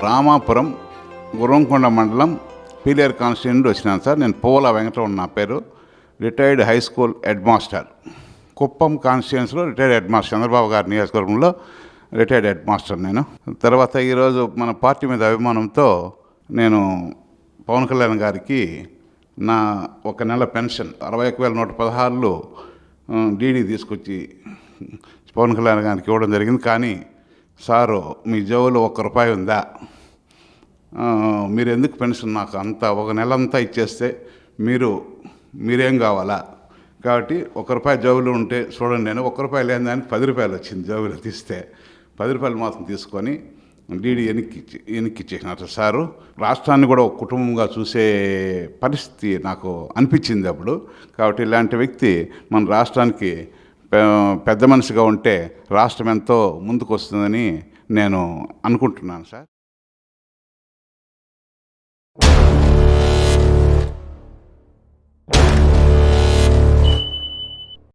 రామాపురం గుర్రంకొండ మండలం పీలేరు కాన్స్టిట్యూషన్ నుండి వచ్చినాను సార్. నేను పోల వెంకటరమణ నా పేరు. Retired high school head master. Kuppam కాన్స్టిట్యూన్సీలో రిటైర్డ్ హెడ్ మాస్టర్, చంద్రబాబు గారి నియోజకవర్గంలో రిటైర్డ్ హెడ్ మాస్టర్ నేను. తర్వాత ఈరోజు మన పార్టీ మీద అభిమానంతో నేను పవన్ కళ్యాణ్ గారికి నా ఒక నెల పెన్షన్ 61,116 డీడీ తీసుకొచ్చి పవన్ కళ్యాణ్ గారికి ఇవ్వడం జరిగింది. కానీ సారు, మీ జేబులో ₹1 ఉందా? మీరు ఎందుకు పెన్షన్ నాకు అంతా ఒక నెల అంతా ఇచ్చేస్తే మీరేం కావాలా? కాబట్టి ₹1 జేబులో ఉంటే చూడండి. నేను ₹1 లేని దానికి ₹10 వచ్చింది జేబులో తీస్తే. ₹10 మాత్రం తీసుకొని డీడీ వెనక్కి ఇచ్చేసినారు సారు. రాష్ట్రాన్ని కూడా ఒక కుటుంబంగా చూసే పరిస్థితి నాకు అనిపించింది అప్పుడు. కాబట్టి ఇలాంటి వ్యక్తి మన రాష్ట్రానికి పెద్ద మనిషిగా ఉంటే రాష్ట్రం ఎంతో ముందుకు వస్తుందని నేను అనుకుంటున్నాను సార్.